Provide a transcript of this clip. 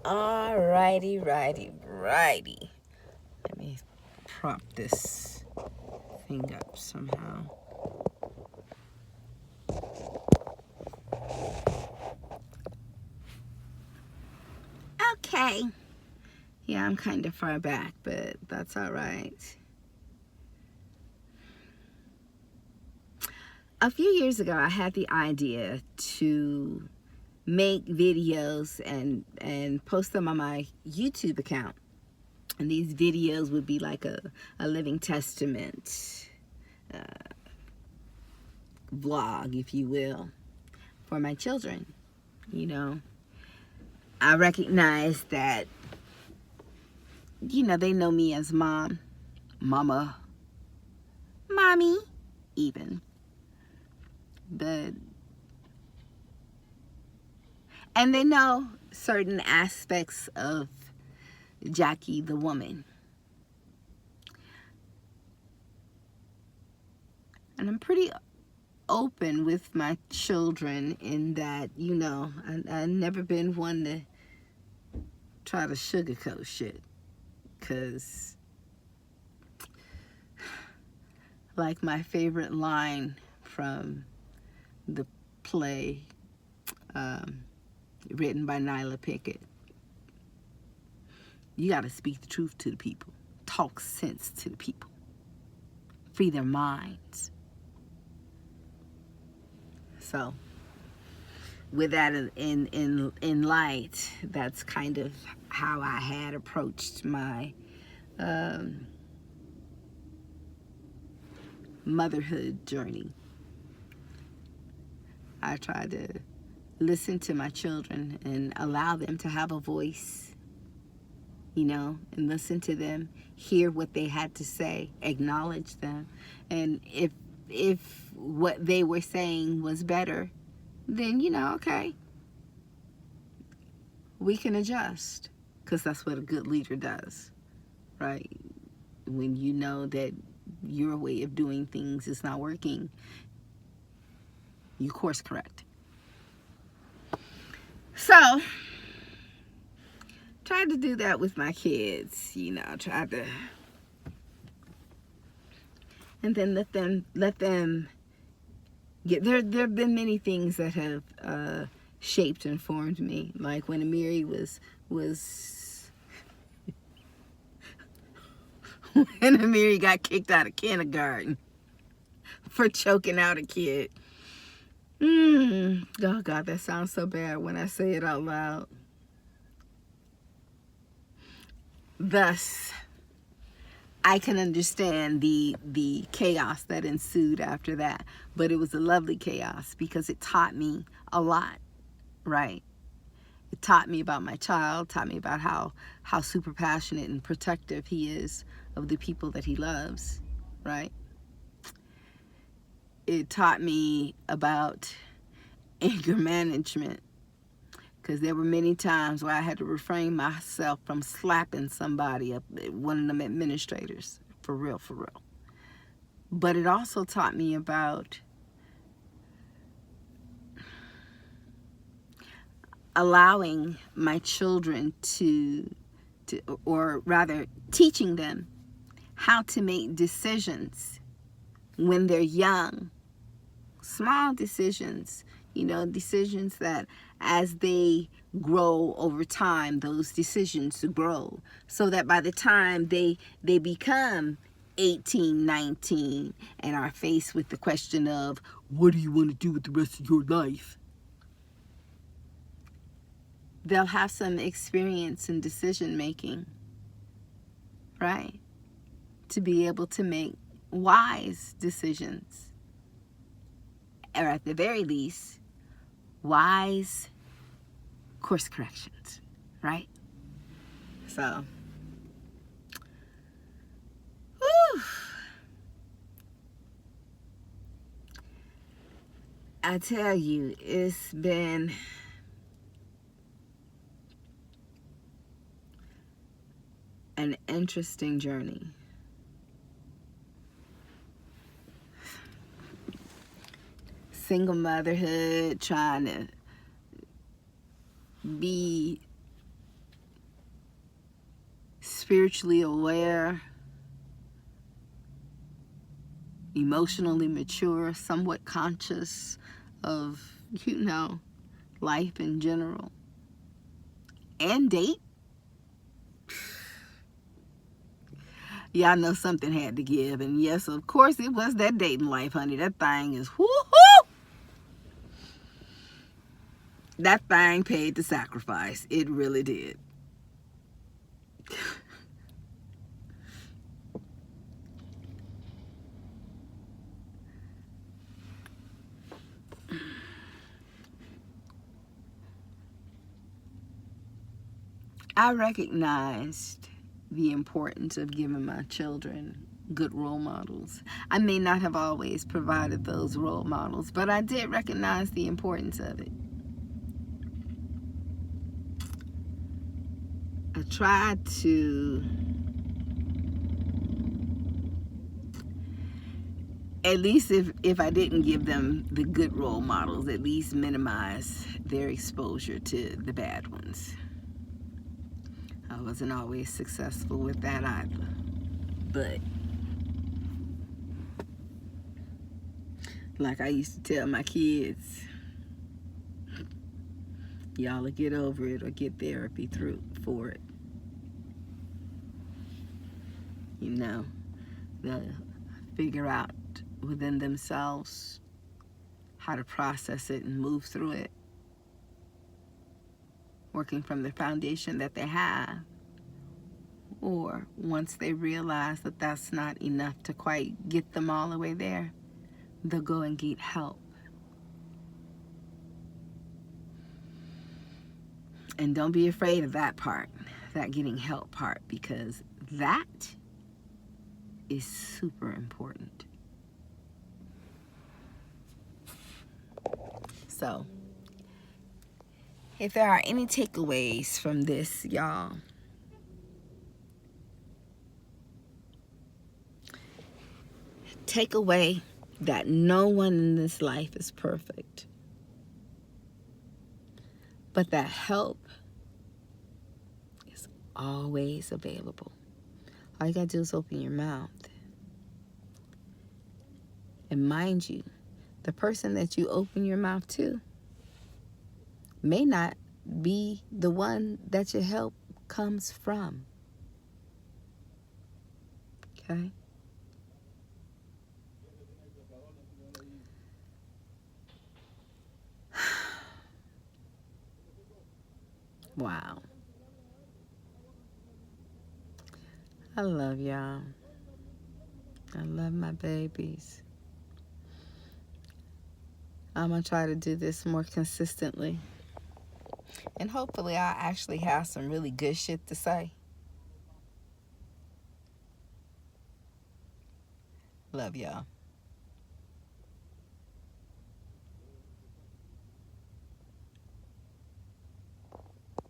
Righty. Let me prop this thing up somehow. Okay. Yeah, I'm kind of far back, but that's all right. A few years ago, I had the idea to make videos and post them on my YouTube account. And these videos would be like a living testament vlog, if you will, for my children. You know, I recognize that, they know me as mom, mama, mommy, even. But, and they know certain aspects of Jackie the woman. And I'm pretty open with my children in that, I've never been one to try to sugarcoat shit. Because, like my favorite line from the play written by Nyla Pickett, you got to speak the truth to the people, talk sense to the people, free their minds. So with that in light, that's kind of how I had approached my motherhood journey. I tried to listen to my children and allow them to have a voice, and listen to them, hear what they had to say, acknowledge them. And if what they were saying was better, then, okay, we can adjust, because that's what a good leader does, right? When you know that your way of doing things is not working, you course correct. So, tried to do that with my kids, tried to, and then let them get there. There have been many things that have shaped and formed me. Like when Amiri was when Amiri got kicked out of kindergarten for choking out a kid. Oh God, that sounds so bad when I say it out loud. Thus, I can understand the chaos that ensued after that, but it was a lovely chaos because it taught me a lot, right? It taught me about my child, taught me about how super passionate and protective he is of the people that he loves, right? It taught me about anger management, because there were many times where I had to refrain myself from slapping somebody, one of them administrators, for real. But it also taught me about allowing my children or rather teaching them how to make decisions when they're young. Small decisions, decisions that as they grow over time, those decisions grow, so that by the time they become 18, 19, and are faced with the question of, what do you want to do with the rest of your life? They'll have some experience in decision making, right? To be able to make wise decisions. Or at the very least, wise course corrections, right? So, whew, I tell you, it's been an interesting journey. Single motherhood, trying to be spiritually aware, emotionally mature, somewhat conscious of, life in general, and date, y'all know something had to give. And yes, of course, it was that dating life, honey. That thing is whoo-hoo! That thing paid the sacrifice. It really did. I recognized the importance of giving my children good role models. I may not have always provided those role models, but I did recognize the importance of it. I tried to at least, if I didn't give them the good role models, at least minimize their exposure to the bad ones. I wasn't always successful with that either. But like I used to tell my kids, y'all will get over it or get therapy for it. They'll figure out within themselves how to process it and move through it, working from the foundation that they have. Or once they realize that that's not enough to quite get them all the way there, they'll go and get help. And don't be afraid of that part, that getting help part, because that is super important. So, if there are any takeaways from this, y'all, take away that no one in this life is perfect, but that help is always available. All you gotta do is open your mouth. And mind you, the person that you open your mouth to may not be the one that your help comes from. Okay? Wow. I love y'all. I love my babies. I'm going to try to do this more consistently. And hopefully I'll actually have some really good shit to say. Love y'all.